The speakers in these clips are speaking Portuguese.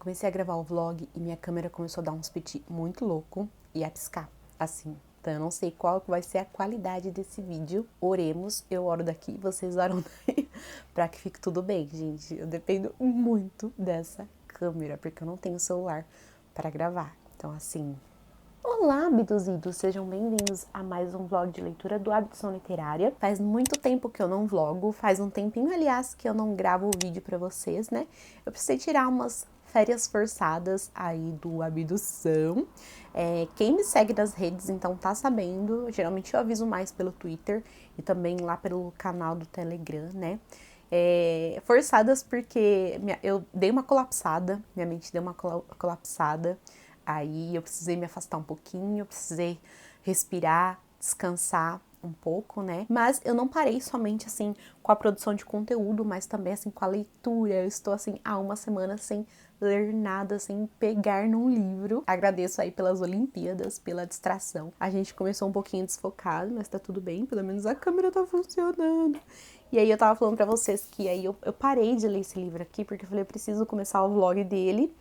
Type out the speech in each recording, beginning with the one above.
comecei a gravar o vlog e minha câmera começou a dar uns piti muito louco e a piscar, assim. Então eu não sei qual vai ser a qualidade desse vídeo. Oremos, eu oro daqui, vocês oram daí, pra que fique tudo bem, gente. Eu dependo muito dessa câmera, porque eu não tenho celular para gravar. Então assim... Olá, abduzidos! Sejam bem-vindos a mais um vlog de leitura do Abdução Literária. Faz muito tempo que eu não vlogo, faz um tempinho, aliás, que eu não gravo o vídeo pra vocês, né? Eu precisei tirar umas férias forçadas aí do Abdução. Quem me segue nas redes, então, tá sabendo. Geralmente eu aviso mais pelo Twitter e também lá pelo canal do Telegram, né? Forçadas porque eu dei uma colapsada, minha mente deu uma colapsada. Aí eu precisei me afastar um pouquinho, eu precisei respirar, descansar um pouco, né? Mas eu não parei somente, assim, com a produção de conteúdo, mas também, assim, com a leitura. Eu estou, assim, há uma semana sem ler nada, sem pegar num livro. Agradeço aí pelas Olimpíadas, pela distração. A gente começou um pouquinho desfocado, mas tá tudo bem, pelo menos a câmera tá funcionando. E aí eu tava falando pra vocês que aí eu parei de ler esse livro aqui, porque eu falei, eu preciso começar o vlog dele.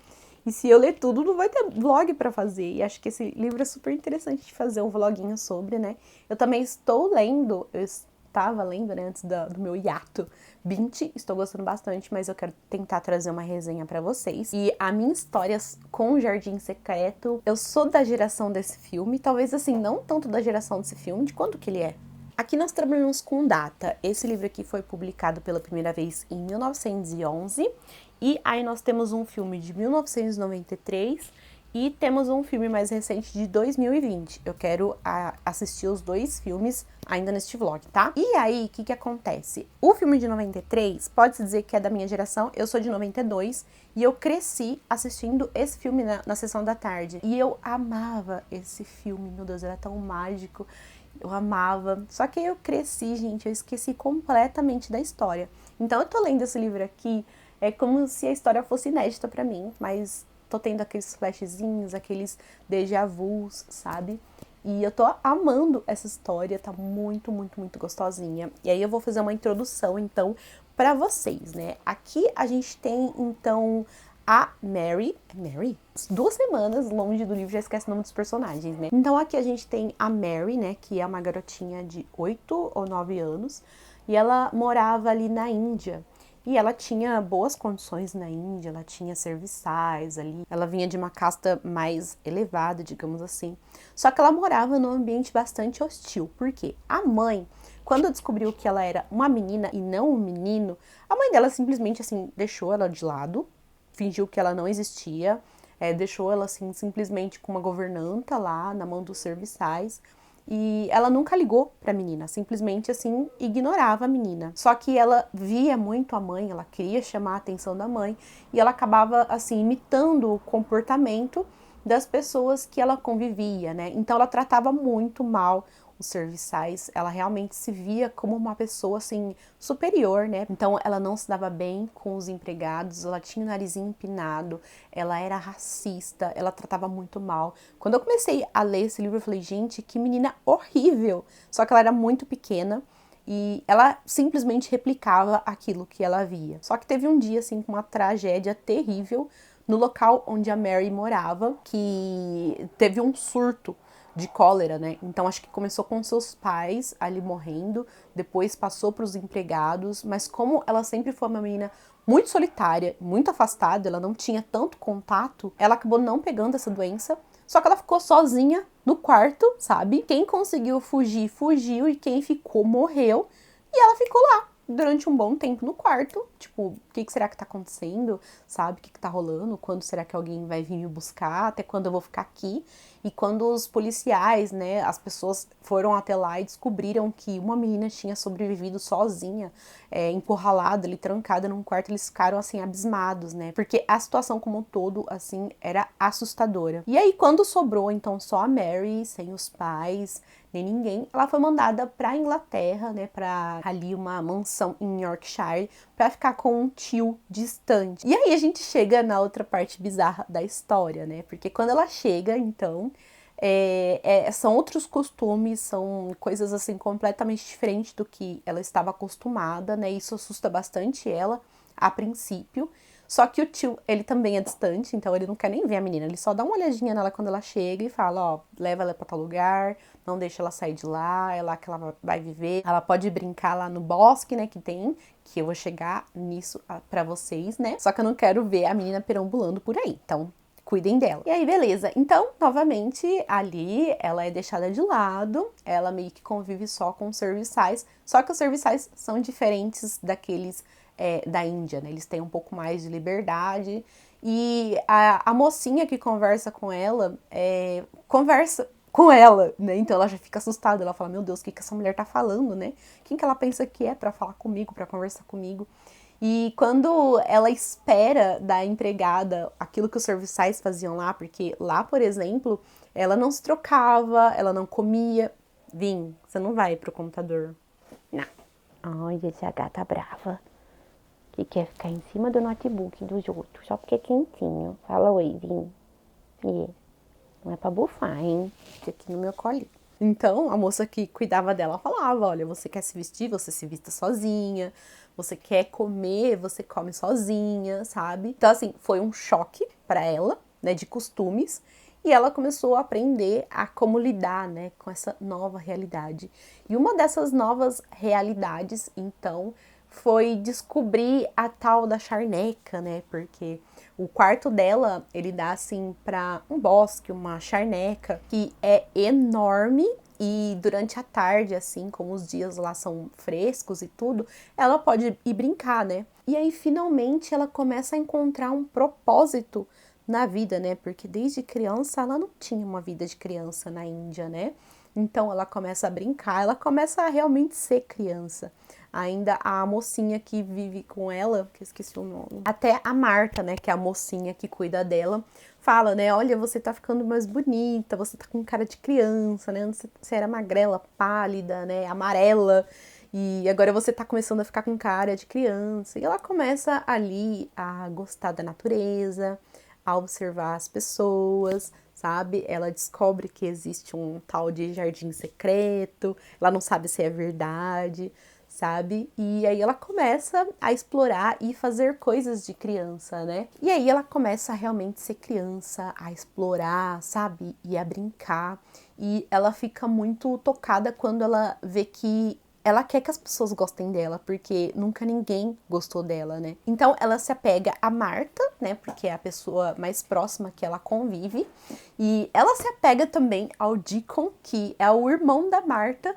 E se eu ler tudo, não vai ter vlog pra fazer. E acho que esse livro é super interessante de fazer um vloguinho sobre, né? Eu também estou lendo, eu estava lendo, né, antes do meu hiato, 20, estou gostando bastante, mas eu quero tentar trazer uma resenha pra vocês. E a minha história com o Jardim Secreto, eu sou da geração desse filme, talvez assim, não tanto da geração desse filme, de quando que ele é? Aqui nós trabalhamos com data. Esse livro aqui foi publicado pela primeira vez em 1911. E aí nós temos um filme de 1993 e temos um filme mais recente de 2020. Eu quero assistir os dois filmes ainda neste vlog, tá? E aí, o que acontece? O filme de 93, pode-se dizer que é da minha geração, eu sou de 92, e eu cresci assistindo esse filme na sessão da tarde. E eu amava esse filme, meu Deus, era tão mágico. Eu amava, só que eu cresci, gente, eu esqueci completamente da história. Então eu tô lendo esse livro aqui, é como se a história fosse inédita pra mim, mas tô tendo aqueles flashzinhos, aqueles déjà vus, sabe? E eu tô amando essa história, tá muito, muito, muito gostosinha. E aí eu vou fazer uma introdução, então, pra vocês, né? Aqui a gente tem, então, a Mary. Mary? 2 semanas longe do livro, já esquece o nome dos personagens, né? Então aqui a gente tem a Mary, né? Que é uma garotinha de 8 ou 9 anos. E ela morava ali na Índia. E ela tinha boas condições na Índia, ela tinha serviçais ali, ela vinha de uma casta mais elevada, digamos assim. Só que ela morava num ambiente bastante hostil, porque a mãe, quando descobriu que ela era uma menina e não um menino, a mãe dela simplesmente assim deixou ela de lado, fingiu que ela não existia, deixou ela assim simplesmente com uma governanta lá na mão dos serviçais. E ela nunca ligou pra menina, simplesmente assim ignorava a menina. Só que ela via muito a mãe, ela queria chamar a atenção da mãe e ela acabava assim imitando o comportamento das pessoas que ela convivia, né? Então ela tratava muito mal os serviçais, ela realmente se via como uma pessoa assim superior, né? Então ela não se dava bem com os empregados, ela tinha o narizinho empinado, ela era racista, ela tratava muito mal. Quando eu comecei a ler esse livro, eu falei, gente, que menina horrível! Só que ela era muito pequena e ela simplesmente replicava aquilo que ela via. Só que teve um dia, assim, com uma tragédia terrível no local onde a Mary morava, que teve um surto de cólera, né? Então acho que começou com seus pais ali morrendo, depois passou para os empregados, mas como ela sempre foi uma menina muito solitária, muito afastada, ela não tinha tanto contato, ela acabou não pegando essa doença, só que ela ficou sozinha no quarto, sabe? Quem conseguiu fugir, fugiu, e quem ficou, morreu, e ela ficou lá durante um bom tempo no quarto, tipo, o que será que tá acontecendo, sabe, o que tá rolando, quando será que alguém vai vir me buscar, até quando eu vou ficar aqui. E quando os policiais, né, as pessoas foram até lá e descobriram que uma menina tinha sobrevivido sozinha, encurralada ali, trancada num quarto, eles ficaram, assim, abismados, né, porque a situação como um todo, assim, era assustadora. E aí, quando sobrou, então, só a Mary, sem os pais, nem ninguém, ela foi mandada pra Inglaterra, né, pra ali uma mansão em Yorkshire, pra ficar com um tio distante. E aí a gente chega na outra parte bizarra da história, né, porque quando ela chega, então, são outros costumes, são coisas, assim, completamente diferentes do que ela estava acostumada, né, isso assusta bastante ela, a princípio. Só que o tio, ele também é distante, então ele não quer nem ver a menina. Ele só dá uma olhadinha nela quando ela chega e fala, ó, leva ela pra tal lugar, não deixa ela sair de lá, é lá que ela vai viver. Ela pode brincar lá no bosque, né, que eu vou chegar nisso pra vocês, né? Só que eu não quero ver a menina perambulando por aí, então cuidem dela. E aí, beleza. Então, novamente, ali ela é deixada de lado, ela meio que convive só com os serviçais, só que os serviçais são diferentes daqueles da Índia, né? Eles têm um pouco mais de liberdade. E a mocinha que conversa com ela, conversa com ela, né? Então ela já fica assustada, ela fala, meu Deus, o que essa mulher tá falando, né? Quem que ela pensa que é pra falar comigo, pra conversar comigo? E quando ela espera da empregada aquilo que os serviçais faziam lá, porque lá, por exemplo, ela não se trocava, ela não comia. Vim, você não vai pro computador. Não. Ai, essa gata brava. Que quer ficar em cima do notebook dos outros, só porque é quentinho. Fala oi, Vim. E não é pra bufar, hein? Fica aqui no meu colinho. Então, a moça que cuidava dela falava, olha, você quer se vestir, você se vista sozinha. Você quer comer, você come sozinha, sabe? Então, assim, foi um choque pra ela, né, de costumes. E ela começou a aprender a como lidar, né, com essa nova realidade. E uma dessas novas realidades, então, foi descobrir a tal da charneca, né? Porque o quarto dela, ele dá assim para um bosque, uma charneca que é enorme e durante a tarde, assim, como os dias lá são frescos e tudo, ela pode ir brincar, né? E aí finalmente ela começa a encontrar um propósito na vida, né? Porque desde criança ela não tinha uma vida de criança na Índia, né? Então ela começa a brincar, ela começa a realmente ser criança. Ainda a mocinha que vive com ela, que eu esqueci o nome, até a Marta, né, que é a mocinha que cuida dela, fala, né, olha, você tá ficando mais bonita, você tá com cara de criança, né, você era magrela, pálida, né, amarela, e agora você tá começando a ficar com cara de criança. E ela começa ali a gostar da natureza, a observar as pessoas, sabe? Ela descobre que existe um tal de jardim secreto, ela não sabe se é verdade, sabe? E aí ela começa a explorar e fazer coisas de criança, né? E aí ela começa a realmente ser criança, a explorar, sabe? E a brincar. E ela fica muito tocada quando ela vê que ela quer que as pessoas gostem dela, porque nunca ninguém gostou dela, né? Então ela se apega a Marta, né? Porque é a pessoa mais próxima que ela convive. E ela se apega também ao Deacon, que é o irmão da Marta.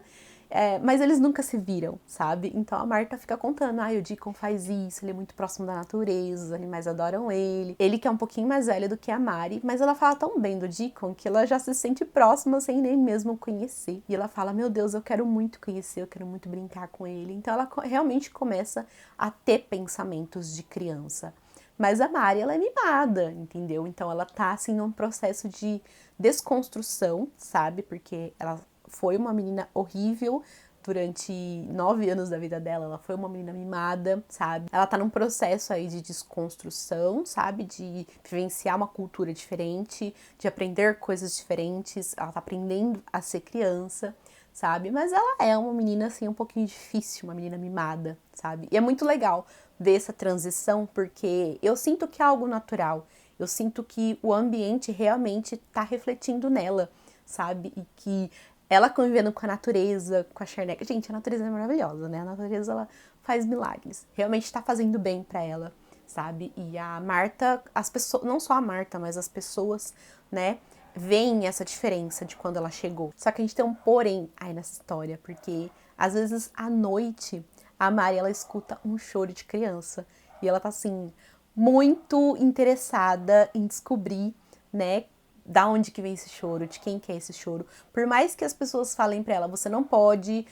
Mas eles nunca se viram, sabe? Então a Marta fica contando, o Deacon faz isso, ele é muito próximo da natureza, os animais adoram ele. Ele que é um pouquinho mais velho do que a Mari, mas ela fala tão bem do Deacon que ela já se sente próxima sem nem mesmo conhecer. E ela fala, meu Deus, eu quero muito conhecer, eu quero muito brincar com ele. Então ela realmente começa a ter pensamentos de criança. Mas a Mari, ela é mimada, entendeu? Então ela tá, assim, num processo de desconstrução, sabe? Porque ela foi uma menina horrível durante 9 anos da vida dela, ela foi uma menina mimada, sabe? Ela tá num processo aí de desconstrução, sabe? De vivenciar uma cultura diferente, de aprender coisas diferentes, ela tá aprendendo a ser criança, sabe? Mas ela é uma menina, assim, um pouquinho difícil, uma menina mimada, sabe? E é muito legal ver essa transição, porque eu sinto que é algo natural, eu sinto que o ambiente realmente tá refletindo nela, sabe? E que ela convivendo com a natureza, com a charneca. Gente, a natureza é maravilhosa, né? A natureza, ela faz milagres. Realmente tá fazendo bem pra ela, sabe? E a Marta, as pessoas, não só a Marta, mas as pessoas, né, veem essa diferença de quando ela chegou. Só que a gente tem um porém aí nessa história, porque às vezes à noite a Mari, ela escuta um choro de criança e ela tá assim muito interessada em descobrir, né, da onde que vem esse choro, de quem que é esse choro. Por mais que as pessoas falem pra ela, você não pode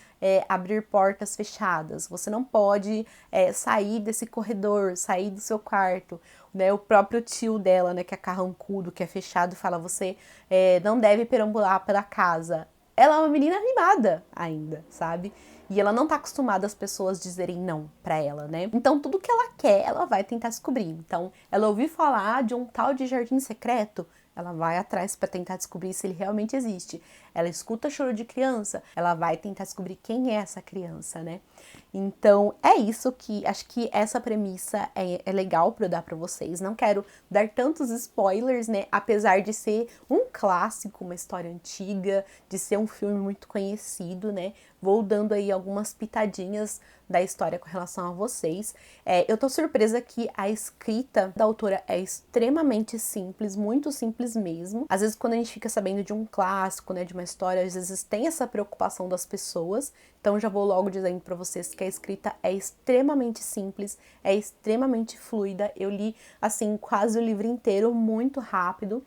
abrir portas fechadas, você não pode sair desse corredor, sair do seu quarto, né? O próprio tio dela, né, que é carrancudo, que é fechado, fala, você não deve perambular pela casa. Ela é uma menina mimada ainda, sabe? E ela não tá acostumada as pessoas dizerem não pra ela, né? Então tudo que ela quer, ela vai tentar descobrir. Então, ela ouviu falar de um tal de jardim secreto, ela vai atrás para tentar descobrir se ele realmente existe. Ela escuta choro de criança, ela vai tentar descobrir quem é essa criança, né? Então, é isso que acho que essa premissa é legal para eu dar para vocês. Não quero dar tantos spoilers, né? Apesar de ser um clássico, uma história antiga, de ser um filme muito conhecido, né? Vou dando aí algumas pitadinhas da história com relação a vocês. Eu tô surpresa que a escrita da autora é extremamente simples, muito simples mesmo. Às vezes, quando a gente fica sabendo de um clássico, né, de uma história, às vezes tem essa preocupação das pessoas. Então, já vou logo dizendo pra vocês que a escrita é extremamente simples, é extremamente fluida. Eu li, assim, quase o livro inteiro, muito rápido.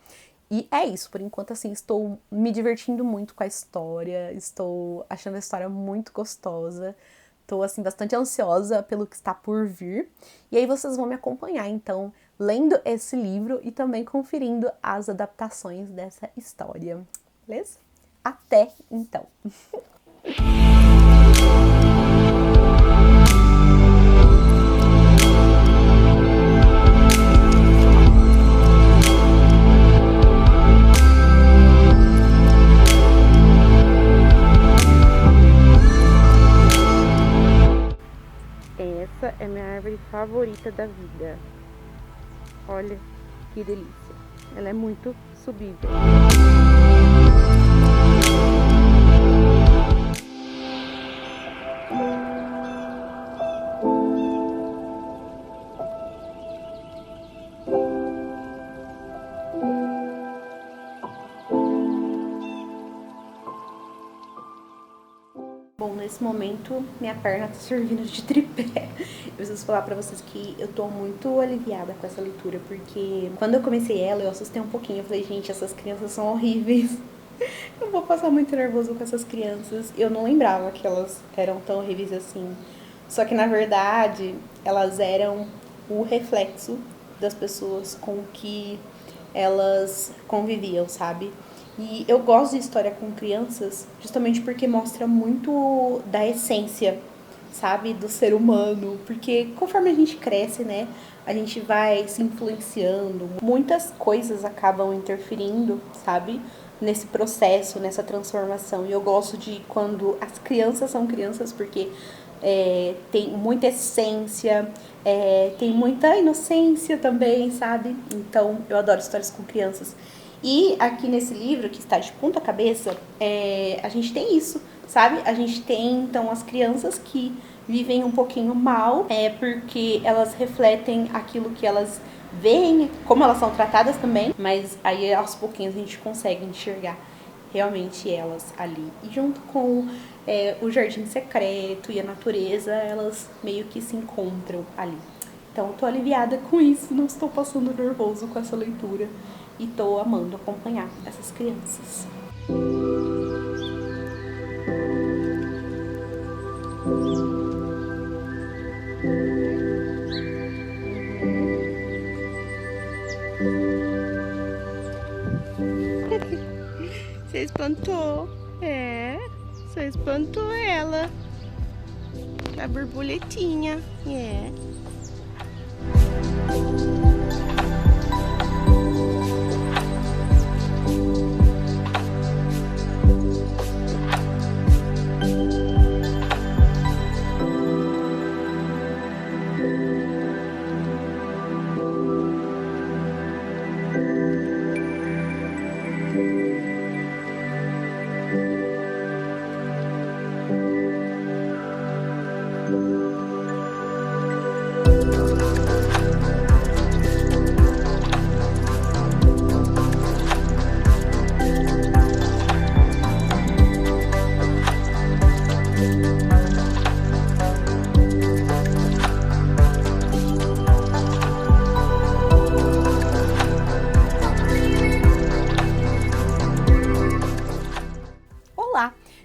E é isso, por enquanto, assim, estou me divertindo muito com a história, estou achando a história muito gostosa, estou, assim, bastante ansiosa pelo que está por vir. E aí vocês vão me acompanhar, então, lendo esse livro e também conferindo as adaptações dessa história, beleza? Até então! Essa é minha árvore favorita da vida. Olha que delícia. Ela é muito subível. Bom, nesse momento minha perna tá servindo de tripé. Eu preciso falar pra vocês que eu tô muito aliviada com essa leitura, porque quando eu comecei ela, eu assustei um pouquinho. Eu falei, gente, essas crianças são horríveis. Eu vou passar muito nervoso com essas crianças. Eu não lembrava que elas eram tão horríveis assim. Só que, na verdade, elas eram o reflexo das pessoas com que elas conviviam, sabe? E eu gosto de história com crianças justamente porque mostra muito da essência, sabe, do ser humano. Porque conforme a gente cresce, né, a gente vai se influenciando. Muitas coisas acabam interferindo, sabe, nesse processo, nessa transformação. E eu gosto de quando as crianças são crianças porque tem muita essência, tem muita inocência também, sabe? Então, eu adoro histórias com crianças. E aqui nesse livro, que está de ponta cabeça, a gente tem isso, sabe? A gente tem, então, as crianças que vivem um pouquinho mal, porque elas refletem aquilo que elas veem, como elas são tratadas também, mas aí aos pouquinhos a gente consegue enxergar realmente elas ali. E junto com o jardim secreto e a natureza, elas meio que se encontram ali. Então, eu tô aliviada com isso, não estou passando nervoso com essa leitura e tô amando acompanhar essas crianças. Você espantou? Você espantou ela. A borboletinha.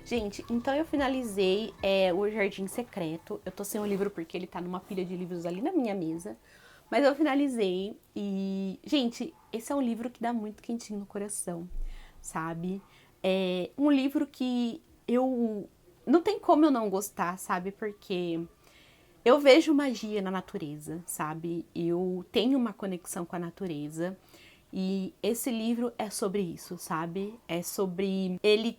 Gente, então eu finalizei O Jardim Secreto. Eu tô sem o livro porque ele tá numa pilha de livros ali na minha mesa. Mas eu finalizei e... Gente, esse é um livro que dá muito quentinho no coração, sabe? É um livro que eu... Não tem como eu não gostar, sabe? Porque eu vejo magia na natureza, sabe? Eu tenho uma conexão com a natureza. E esse livro é sobre isso, sabe? É sobre ele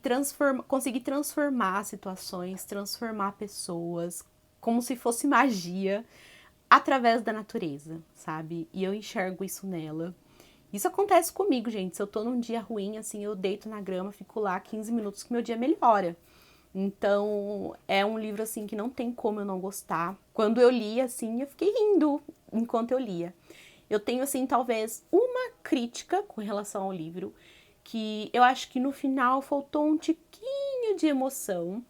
conseguir transformar situações, transformar pessoas, como se fosse magia, através da natureza, sabe? E eu enxergo isso nela. Isso acontece comigo, gente. Se eu tô num dia ruim, assim, eu deito na grama, fico lá 15 minutos que meu dia melhora. Então, é um livro, assim, que não tem como eu não gostar. Quando eu li, assim, eu fiquei rindo enquanto eu lia. Eu tenho, assim, talvez uma crítica com relação ao livro, que eu acho que no final faltou um tiquinho de emoção.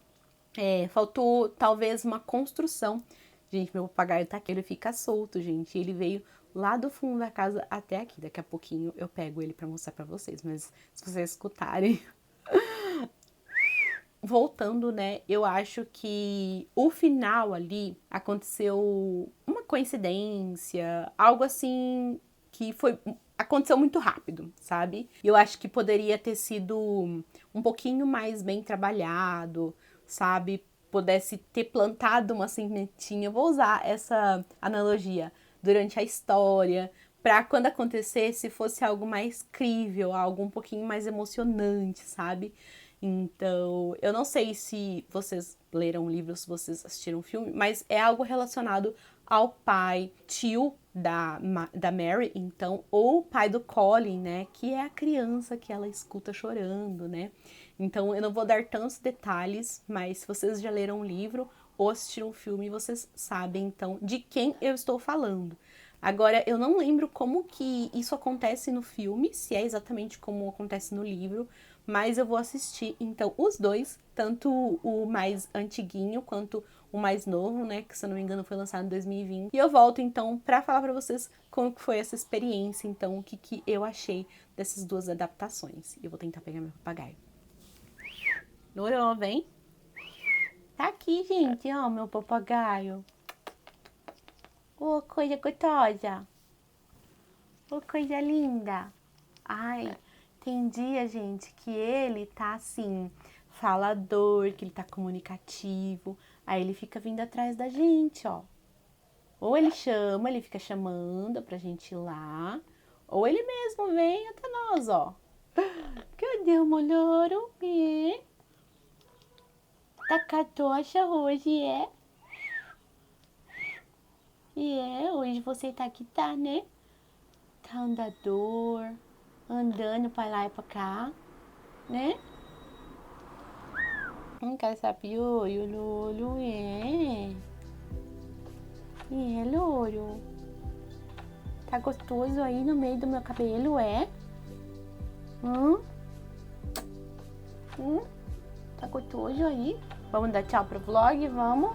Faltou, talvez, uma construção. Gente, meu papagaio tá aqui, ele fica solto, gente. Ele veio lá do fundo da casa até aqui. Daqui a pouquinho eu pego ele pra mostrar pra vocês, mas se vocês escutarem... Voltando, né, eu acho que o final ali aconteceu uma coincidência, algo assim que aconteceu muito rápido, sabe? Eu acho que poderia ter sido um pouquinho mais bem trabalhado, sabe? Pudesse ter plantado uma sementinha, eu vou usar essa analogia, durante a história, para quando acontecesse fosse algo mais crível, algo um pouquinho mais emocionante, sabe? Então, eu não sei se vocês leram o livro, se vocês assistiram o filme, mas é algo relacionado ao pai, tio da Mary, então, ou pai do Colin, né, que é a criança que ela escuta chorando, né. Então, eu não vou dar tantos detalhes, mas se vocês já leram o livro ou assistiram o filme, vocês sabem, então, de quem eu estou falando. Agora, eu não lembro como que isso acontece no filme, se é exatamente como acontece no livro, mas eu vou assistir, então, os dois, tanto o mais antiguinho quanto o mais novo, né, que se eu não me engano foi lançado em 2020. E eu volto, então, pra falar pra vocês como que foi essa experiência, então, o que eu achei dessas duas adaptações. E eu vou tentar pegar meu papagaio. Lorão, vem. Tá aqui, gente, ó, meu papagaio. Ô, coisa gostosa. Ô, coisa linda. Ai... Tem dia, gente, que ele tá assim, falador, que ele tá comunicativo, aí ele fica vindo atrás da gente, ó. Ou ele chama, ele fica chamando pra gente ir lá, ou ele mesmo vem até nós, ó. Cadê o molhoro? Tá catocha hoje, é? Hoje você tá aqui, tá, né? Tá andador. Andando pra lá e pra cá, né? Caçapioio, Lolo, Lolo. Tá gostoso aí no meio do meu cabelo, é? Tá gostoso aí? Vamos dar tchau pro vlog, vamos?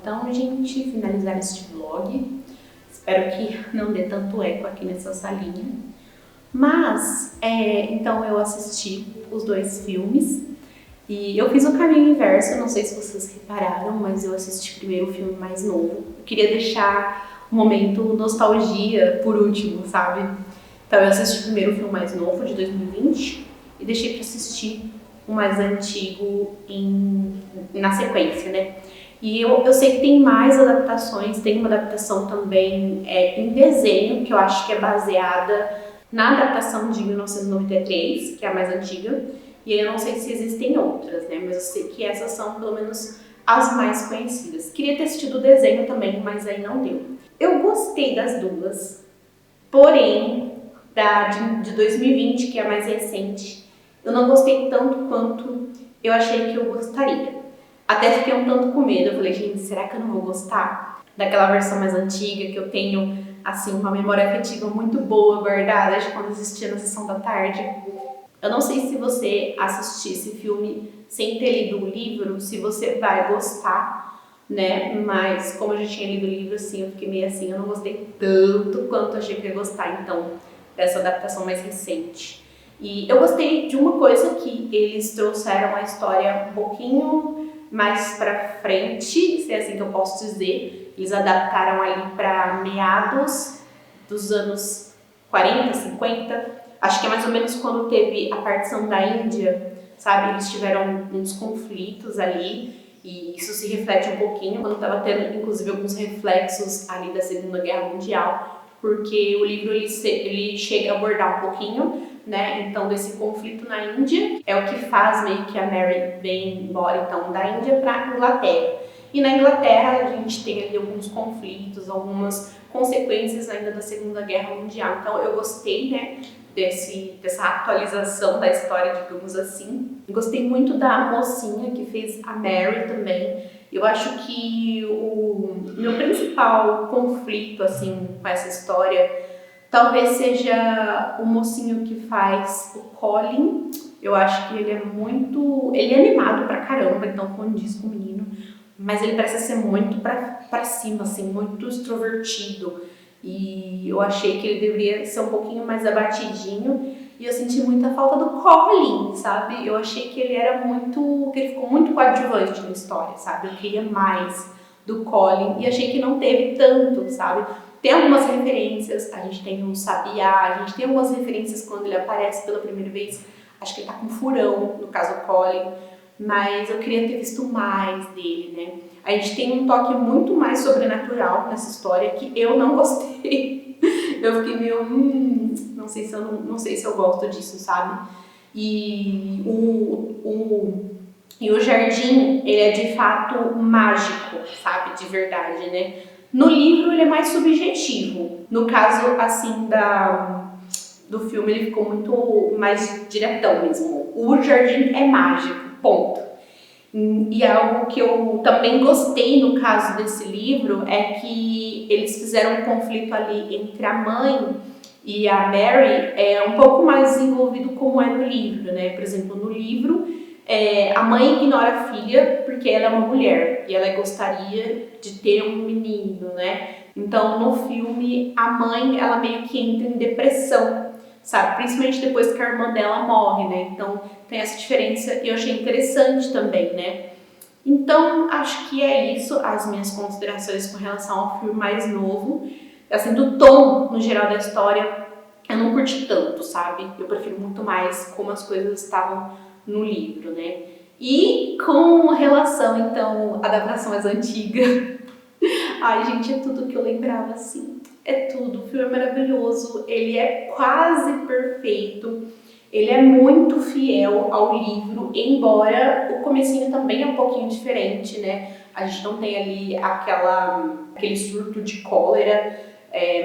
Então, gente, finalizar este vlog. Espero que não dê tanto eco aqui nessa salinha. Mas, então eu assisti os dois filmes e eu fiz o caminho inverso, não sei se vocês repararam, mas eu assisti primeiro o filme mais novo. Eu queria deixar um momento nostalgia por último, sabe? Então eu assisti primeiro o filme mais novo, de 2020, e deixei pra assistir o mais antigo na sequência, né? E eu sei que tem mais adaptações, tem uma adaptação também em desenho, que eu acho que é baseada na adaptação de 1993, que é a mais antiga, E aí eu não sei se existem outras, né? Mas eu sei que essas são, pelo menos, as mais conhecidas. Queria ter assistido o desenho também, mas aí não deu. Eu gostei das duas, porém, de 2020, que é a mais recente, eu não gostei tanto quanto eu achei que eu gostaria. Até fiquei um tanto com medo. Eu falei, gente, será que eu não vou gostar daquela versão mais antiga, que eu tenho, assim, uma memória afetiva muito boa guardada de quando assistia na sessão da tarde? Eu não sei se você assistir esse filme sem ter lido o livro, se você vai gostar, né? Mas como eu já tinha lido o livro, assim, eu fiquei meio assim, eu não gostei tanto quanto achei que ia gostar, então, dessa adaptação mais recente. E eu gostei de uma coisa que eles trouxeram a história um pouquinho mais pra frente, se é assim que eu posso dizer. Eles adaptaram ali para meados dos anos 40, 50. Acho que é mais ou menos quando teve a partição da Índia, sabe? Eles tiveram uns conflitos ali e isso se reflete um pouquinho quando estava tendo, inclusive, alguns reflexos ali da Segunda Guerra Mundial, porque o livro ele chega a abordar um pouquinho, né? Então, desse conflito na Índia é o que faz meio que a Mary vem embora então da Índia para Inglaterra. E na Inglaterra a gente tem ali alguns conflitos, algumas consequências ainda da Segunda Guerra Mundial. Então eu gostei, né, dessa atualização da história, digamos assim. Gostei muito da mocinha que fez a Mary também. Eu acho que o meu principal conflito assim com essa história talvez seja o mocinho que faz o Colin. Eu acho que ele é muito... Ele é animado pra caramba, então condiz com o menino. Mas ele parece ser muito pra cima, assim, muito extrovertido. E eu achei que ele deveria ser um pouquinho mais abatidinho. E eu senti muita falta do Colin, sabe? Eu achei que ele era muito... que ele ficou muito coadjuvante na história, sabe? Eu queria mais do Colin. E achei que não teve tanto, sabe? Tem algumas referências, a gente tem um sabiá, a gente tem algumas referências quando ele aparece pela primeira vez. Acho que ele tá com furão, no caso o Colin. Mas eu queria ter visto mais dele, né? A gente tem um toque muito mais sobrenatural nessa história que eu não gostei. Eu fiquei meio, não sei se eu gosto disso, sabe? E o jardim, ele é de fato mágico, sabe? De verdade, né? No livro ele é mais subjetivo. No caso, assim, do filme ele ficou muito mais diretão mesmo. O jardim é mágico, ponto. E algo que eu também gostei no caso desse livro é que eles fizeram um conflito ali entre a mãe e a Mary um pouco mais desenvolvido como é no livro, né? Por exemplo, no livro, a mãe ignora a filha porque ela é uma mulher e ela gostaria de ter um menino, né? Então, no filme, a mãe, ela meio que entra em depressão, sabe? Principalmente depois que a irmã dela morre, né? Então, tem essa diferença e eu achei interessante também, né? Então, acho que é isso, as minhas considerações com relação ao filme mais novo. Assim, do tom, no geral, da história, eu não curti tanto, sabe? Eu prefiro muito mais como as coisas estavam no livro, né? E com relação, então, à adaptação mais antiga, ai, gente, é tudo que eu lembrava, assim. É tudo. O filme é maravilhoso, ele é quase perfeito, ele é muito fiel ao livro, embora o comecinho também é um pouquinho diferente, né? A gente não tem ali aquele surto de cólera,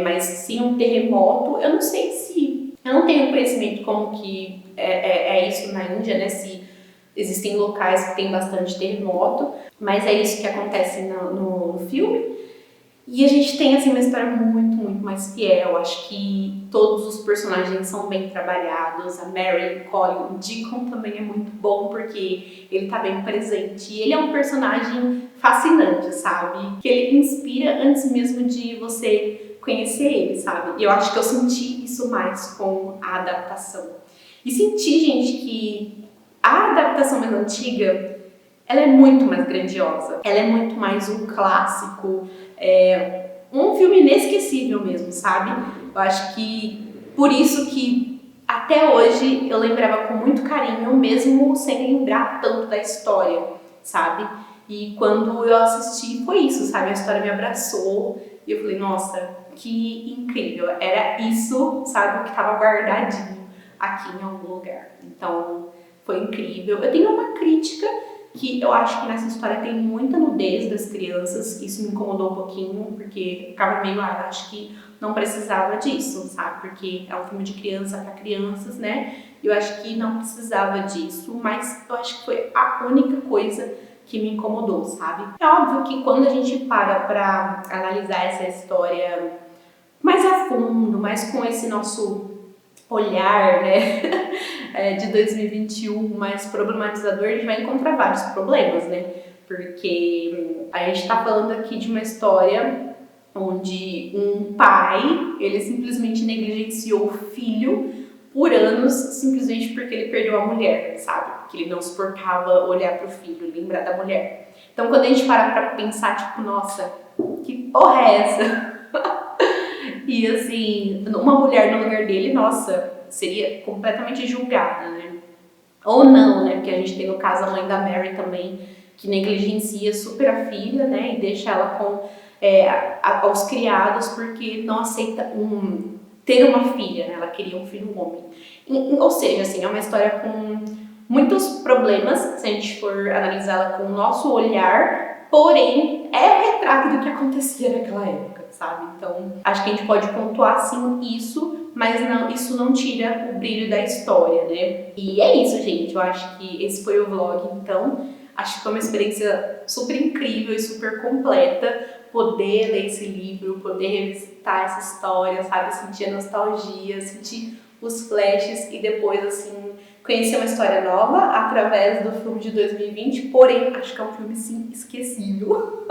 mas sim um terremoto. Eu não sei se... Eu não tenho conhecimento como que é isso na Índia, né? Se existem locais que tem bastante terremoto, mas é isso que acontece no filme. E a gente tem assim uma história muito, muito mais fiel. Acho que todos os personagens são bem trabalhados. A Mary, o Colin, o Deacon também é muito bom porque ele tá bem presente. E ele é um personagem fascinante, sabe? Que ele inspira antes mesmo de você conhecer ele, sabe? E eu acho que eu senti isso mais com a adaptação. E senti, gente, que a adaptação mais antiga, ela é muito mais grandiosa. Ela é muito mais um clássico, um filme inesquecível mesmo, sabe? Eu acho que por isso que até hoje eu lembrava com muito carinho, mesmo sem lembrar tanto da história, sabe? E quando eu assisti foi isso, sabe? A história me abraçou e eu falei, nossa, que incrível. Era isso, sabe? O que estava guardadinho aqui em algum lugar. Então, foi incrível. Eu tenho uma crítica que eu acho que nessa história tem muita nudez das crianças, isso me incomodou um pouquinho, porque ficava meio, acho que não precisava disso, sabe? Porque é um filme de criança para crianças, né? Eu acho que não precisava disso, mas eu acho que foi a única coisa que me incomodou, sabe? É óbvio que quando a gente para pra analisar essa história mais a fundo, mais com esse nosso olhar, né, de 2021 mais problematizador, a gente vai encontrar vários problemas, né? Porque a gente tá falando aqui de uma história onde um pai, ele simplesmente negligenciou o filho por anos, simplesmente porque ele perdeu a mulher, sabe? Porque ele não suportava olhar pro filho, lembrar da mulher. Então quando a gente para pra pensar, tipo, nossa, que porra é essa? E assim, uma mulher no lugar dele, nossa, seria completamente julgada, né? Ou não, né? Porque a gente tem no caso a mãe da Mary também, que negligencia super a filha, né? E deixa ela com aos criados porque não aceita ter uma filha, né? Ela queria um filho homem. Ou seja, assim, é uma história com muitos problemas, se a gente for analisá-la com o nosso olhar, porém é o retrato do que acontecia naquela época, sabe? Então, acho que a gente pode pontuar sim isso, mas não, isso não tira o brilho da história, né? E é isso, gente. Eu acho que esse foi o vlog, então. Acho que foi uma experiência super incrível e super completa poder ler esse livro, poder revisitar essa história, sabe? Sentir a nostalgia, sentir os flashes e depois, assim, conhecer uma história nova através do filme de 2020, porém, acho que é um filme, sim, esquecível.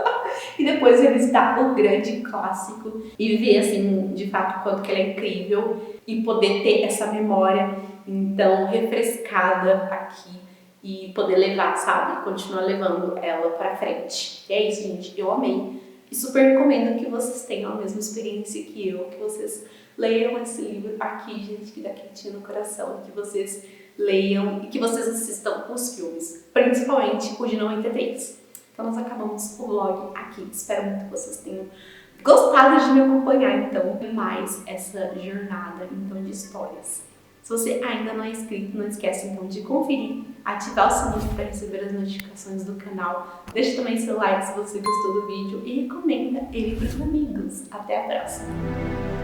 E depois revisitar o grande clássico e ver, assim, de fato, quanto que ele é incrível e poder ter essa memória, então, refrescada aqui e poder levar, sabe? Continuar levando ela pra frente. E é isso, gente. Eu amei. E super recomendo que vocês tenham a mesma experiência que eu, que vocês leiam esse livro aqui, gente, que dá quentinho no coração, que vocês leiam e que vocês assistam os filmes, principalmente o de 93. Então nós acabamos o vlog aqui. Espero muito que vocês tenham gostado de me acompanhar, então, mais essa jornada, então, de histórias. Se você ainda não é inscrito, não esquece, então, de conferir, ativar o sininho para receber as notificações do canal. Deixe também seu like se você gostou do vídeo e recomenda ele para os amigos. Até a próxima!